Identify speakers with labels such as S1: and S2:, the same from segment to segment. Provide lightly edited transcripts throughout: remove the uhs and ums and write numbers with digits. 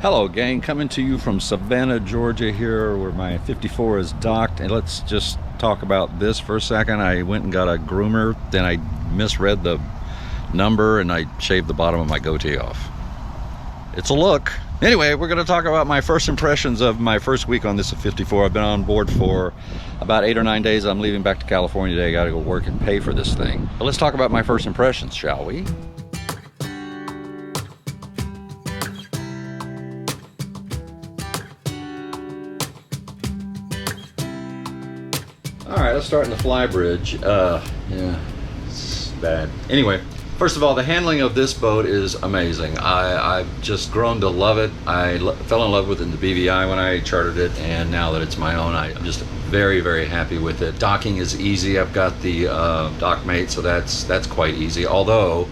S1: Hello gang, coming to you from Savannah, Georgia here where my 54 is docked, and let's just talk about this for a second. I went and got a groomer, then I misread the number and I shaved the bottom of my goatee off. It's a look. Anyway, we're going to talk about my first impressions of my first week on this 54. I've been on board for about 8 or 9 days. I'm leaving back to California today. I got to go work and pay for this thing. But let's talk about my first impressions, shall we? Alright, let's start in the Flybridge. Yeah, it's bad. Anyway, first of all, the handling of this boat is amazing. I've just grown to love it. I fell in love with it in the BVI when I chartered it, and now that it's my own, I'm just very, very happy with it. Docking is easy. I've got the dockmate, so that's quite easy. Although,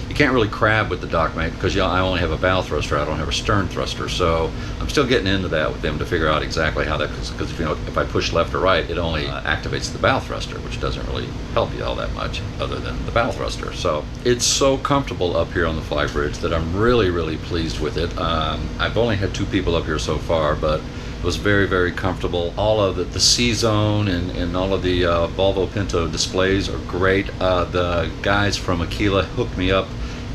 S1: you can't really crab with the dockmate because I only have a bow thruster. I don't have a stern thruster, so I'm still getting into that with them to figure out exactly how that, because if I push left or right, it only activates the bow thruster, which doesn't really help you all that much other than the bow thruster. So it's so comfortable up here on the Flybridge that I'm really, really pleased with it. I've only had 2 people up here so far, but it was very, very comfortable. All of the C-Zone and all of the Volvo Pinto displays are great. The guys from Aquila hooked me up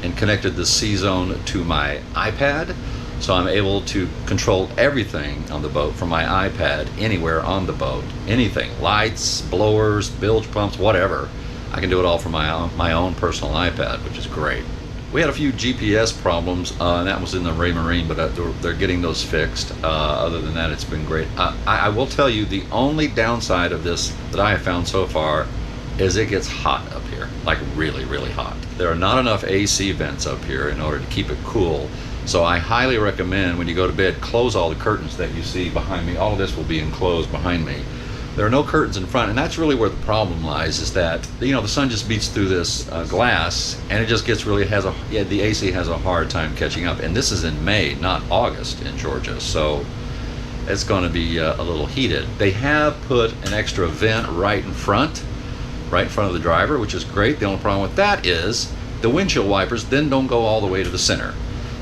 S1: and connected the C-Zone to my iPad, so I'm able to control everything on the boat from my iPad anywhere on the boat. Anything, lights, blowers, bilge pumps, whatever. I can do it all from my own personal iPad, which is great. We had a few GPS problems, and that was in the Ray Marine, but they're getting those fixed. Other than that, it's been great. I will tell you, the only downside of this that I have found so far is it gets hot up here, like really, really hot. There are not enough AC vents up here in order to keep it cool. So I highly recommend when you go to bed, close all the curtains that you see behind me. All of this will be enclosed behind me. There are no curtains in front, and that's really where the problem lies, is that, the sun just beats through this glass, and it just gets really, the AC has a hard time catching up. And this is in May, not August in Georgia, so it's going to be a little heated. They have put an extra vent right in front of the driver, which is great. The only problem with that is the windshield wipers then don't go all the way to the center.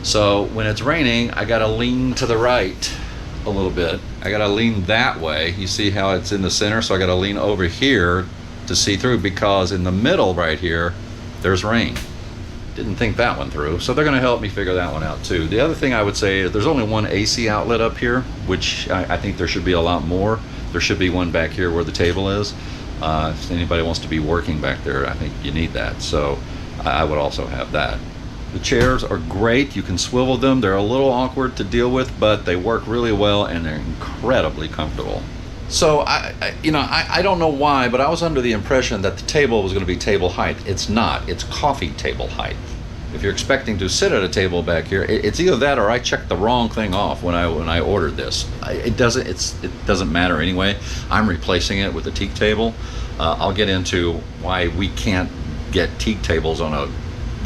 S1: So when it's raining, I gotta lean to the right a little bit. I gotta lean that way. You see how it's in the center? So I gotta lean over here to see through, because in the middle right here, there's rain. Didn't think that one through. So they're gonna help me figure that one out too. The other thing I would say is there's only one AC outlet up here, which I think there should be a lot more. There should be one back here where the table is. If anybody wants to be working back there, I think you need that. So I would also have that. The chairs are great. You can swivel them. They're a little awkward to deal with, but they work really well and they're incredibly comfortable. So I don't know why, but I was under the impression that the table was going to be table height. It's not. It's coffee table height. If you're expecting to sit at a table back here, it's either that or I checked the wrong thing off when I ordered this. It doesn't matter anyway. I'm replacing it with a teak table. I'll get into why we can't get teak tables on a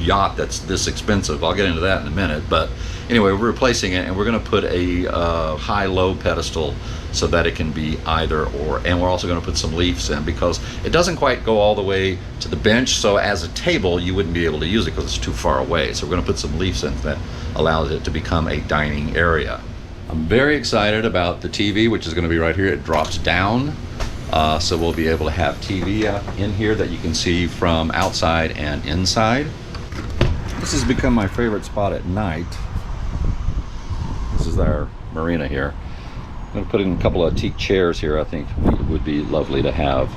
S1: yacht that's this expensive. I'll get into that in a minute. But anyway, we're replacing it, and we're going to put a high-low pedestal so that it can be either or. And we're also going to put some leaves in, because it doesn't quite go all the way to the bench, so as a table you wouldn't be able to use it because it's too far away. So we're going to put some leaves in that allows it to become a dining area. I'm very excited about the TV, which is going to be right here. It drops down, so we'll be able to have TV in here that you can see from outside and inside. This has become my favorite spot at night. This is our marina here. I'm going to put in a couple of teak chairs here. I think would be lovely to have.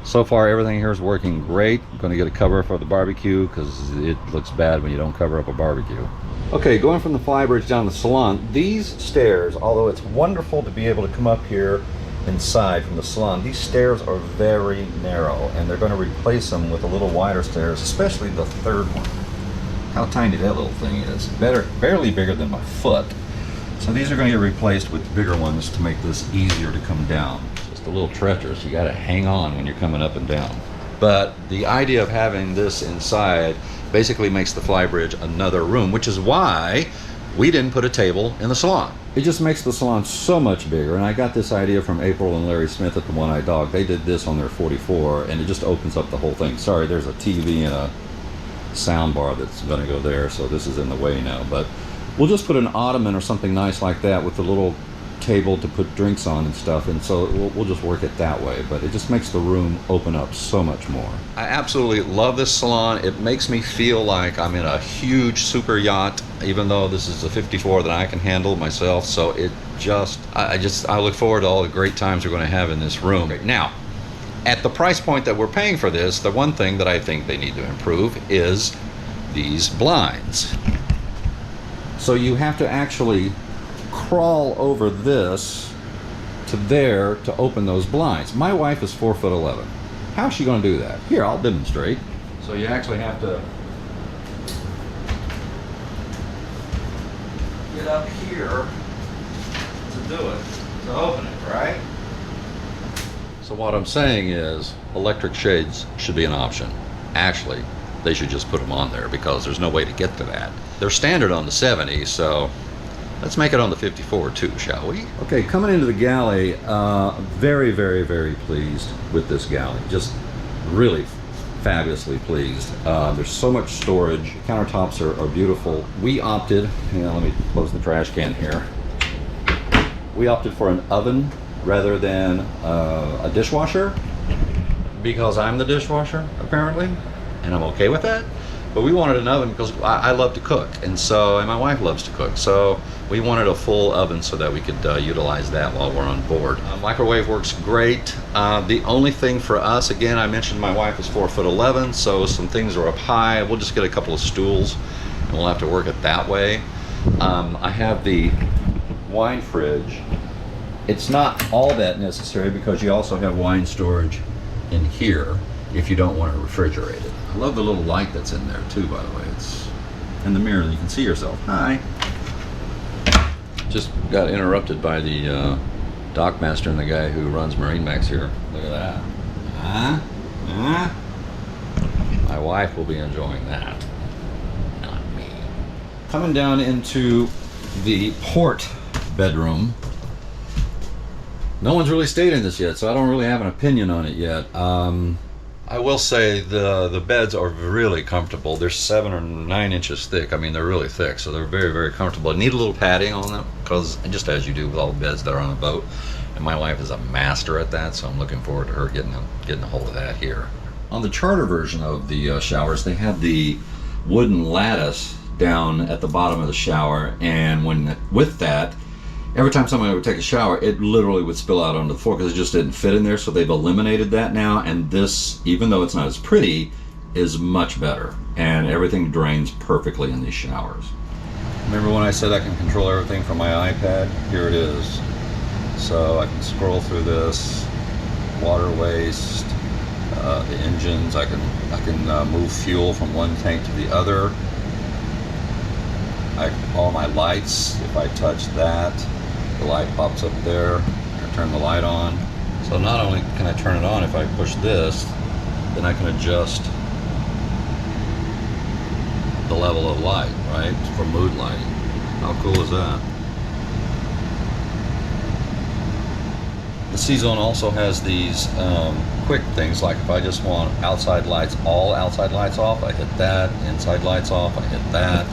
S1: So far everything here is working great. I'm going to get a cover for the barbecue because it looks bad when you don't cover up a barbecue. Okay, going from the Flybridge down the Salon, these stairs, although it's wonderful to be able to come up here inside from the Salon, these stairs are very narrow, and they're going to replace them with a little wider stairs, especially the third one. How tiny that little thing is. Barely bigger than my foot. So these are going to get replaced with bigger ones to make this easier to come down. Just a little treacherous. You got to hang on when you're coming up and down. But the idea of having this inside basically makes the Flybridge another room, which is why we didn't put a table in the Salon. It just makes the Salon so much bigger, and I got this idea from April and Larry Smith at the One Eye Dog. They did this on their 44, and it just opens up the whole thing. Sorry, there's a TV and a sound bar that's going to go there, so this is in the way now, but we'll just put an ottoman or something nice like that with a little table to put drinks on and stuff, and so we'll just work it that way, but it just makes the room open up so much more. I absolutely love this salon. It makes me feel like I'm in a huge super yacht, even though this is a 54 that I can handle myself. So it just, I look forward to all the great times we're going to have in this room. Now, at the price point that we're paying for this, the one thing that I think they need to improve is these blinds. So you have to actually crawl over this to there to open those blinds. My wife is 4'11". How's she going to do that? Here, I'll demonstrate. So you actually have to get up here to do it, to open it, right? So what I'm saying is electric shades should be an option. Actually, they should just put them on there because there's no way to get to that. They're standard on the 70, so let's make it on the 54 too, shall we? Okay, coming into the Galley, very, very, very pleased with this Galley. Just really fabulously pleased. There's so much storage. Countertops are beautiful. We opted, let me close the trash can here. We opted for an oven rather than a dishwasher because I'm the dishwasher, apparently, and I'm okay with that. But we wanted an oven because I love to cook, and my wife loves to cook, so we wanted a full oven so that we could utilize that while we're on board. Microwave works great. The only thing for us, again, I mentioned my wife is 4'11", so some things are up high. We'll just get a couple of stools, and we'll have to work it that way. I have the wine fridge. It's not all that necessary because you also have wine storage in here if you don't want to refrigerate it. I love the little light that's in there too, by the way. It's in the mirror, you can see yourself. Hi. Just got interrupted by the dockmaster and the guy who runs MarineMax here. Look at that. My wife will be enjoying that, not me. Coming down into the port bedroom. No one's really stayed in this yet, so I don't really have an opinion on it yet. I will say the beds are really comfortable. They're 7 or 9 inches thick. I mean, they're really thick, so they're very, very comfortable. I need a little padding on them, because just as you do with all the beds that are on a boat. And my wife is a master at that, so I'm looking forward to her getting a hold of that here. On the charter version of the showers, they had the wooden lattice down at the bottom of the shower, and with that, every time somebody would take a shower, it literally would spill out onto the floor because it just didn't fit in there. So they've eliminated that now, and this, even though it's not as pretty, is much better, and everything drains perfectly in these showers. Remember when I said I can control everything from my iPad? Here it is. So I can scroll through this, water waste, the engines. I can move fuel from one tank to the other. All my lights, if I touch that, the light pops up there. I turn the light on. So not only can I turn it on if I push this, then I can adjust the level of light, right, for mood lighting. How cool is that? The C-Zone also has these quick things, like if I just want outside lights, all outside lights off, I hit that. Inside lights off, I hit that.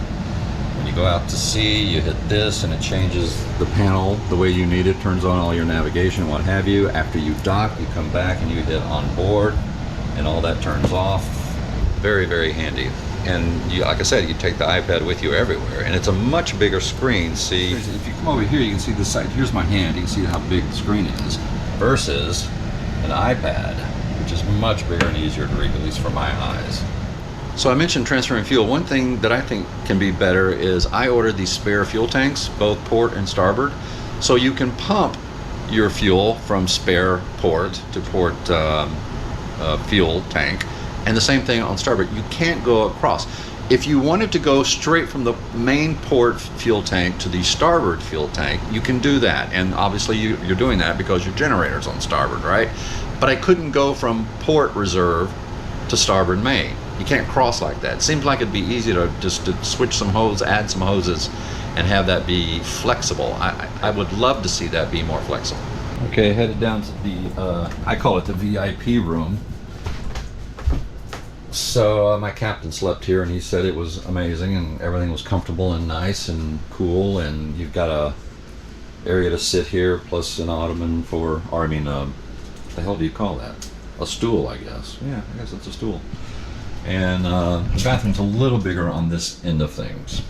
S1: When you go out to sea, you hit this and it changes the panel the way you need it, turns on all your navigation, what have you. After you dock, you come back and you hit on board and all that turns off. Very, very handy. And you, like I said, you take the iPad with you everywhere, and it's a much bigger screen. See, if you come over here, you can see this side. Here's my hand. You can see how big the screen is versus an iPad, which is much bigger and easier to read, at least for my eyes. So I mentioned transferring fuel. One thing that I think can be better is I ordered these spare fuel tanks, both port and starboard, so you can pump your fuel from spare port to port fuel tank, and the same thing on starboard. You can't go across. If you wanted to go straight from the main port fuel tank to the starboard fuel tank, you can do that, and obviously you're doing that because your generator's on starboard, right? But I couldn't go from port reserve to starboard main. You can't cross like that. It seems like it'd be easy to just switch some hose, add some hoses, and have that be flexible. I would love to see that be more flexible. Okay, headed down to the, I call it the VIP room. So my captain slept here, and he said it was amazing, and everything was comfortable and nice and cool. And you've got a area to sit here, plus an ottoman for, or I mean, what the hell do you call that? A stool, I guess. Yeah, I guess it's a stool. And the bathroom's a little bigger on this end of things.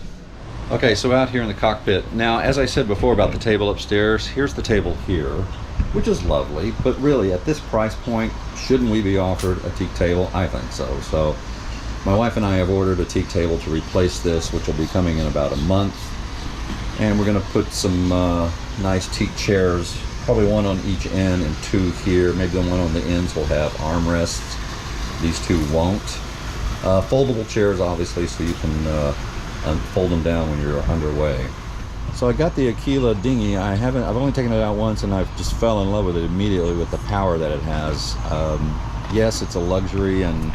S1: Okay, so out here in the cockpit. Now, as I said before about the table upstairs, here's the table here, which is lovely, but really at this price point, shouldn't we be offered a teak table? I think so. So my wife and I have ordered a teak table to replace this, which will be coming in about a month. And we're gonna put some nice teak chairs, probably one on each end and two here. Maybe the one on the ends will have armrests. These two won't. Foldable chairs, obviously, so you can fold them down when you're underway. So I got the Aquila Dinghy. I've only taken it out once, and I've just fell in love with it immediately with the power that it has. Yes, it's a luxury and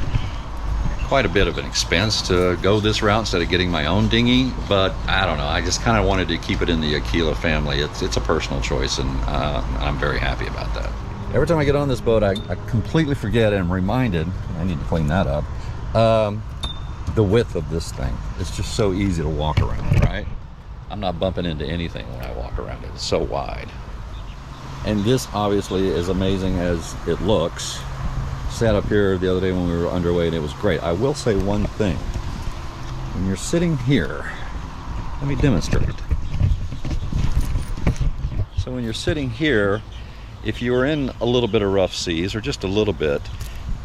S1: quite a bit of an expense to go this route instead of getting my own dinghy, but I don't know, I just kind of wanted to keep it in the Aquila family. It's a personal choice, and I'm very happy about that. Every time I get on this boat, I completely forget and I'm reminded, I need to clean that up, the width of this thing. It's just so easy to walk around, right? I'm not bumping into anything when I walk around it. It's so wide. And this obviously, as amazing as it looks, sat up here the other day when we were underway and it was great. I will say one thing. When you're sitting here, let me demonstrate. So when you're sitting here, if you were in a little bit of rough seas, or just a little bit,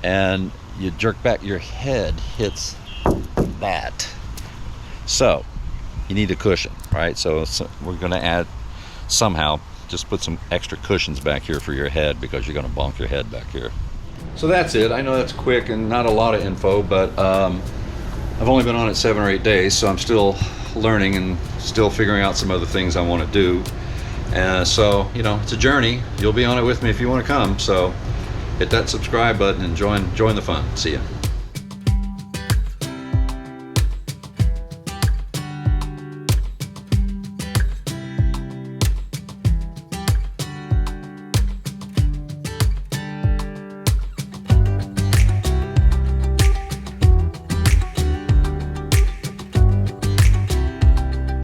S1: and you jerk back, your head hits that. So you need a cushion, right? So we're going to add, somehow, just put some extra cushions back here for your head, because you're going to bonk your head back here. So that's it. I know that's quick and not a lot of info, but I've only been on it 7 or 8 days, so I'm still learning and still figuring out some other things I want to do. So, you know, it's a journey. You'll be on it with me if you want to come. So hit that subscribe button and join the fun. See ya.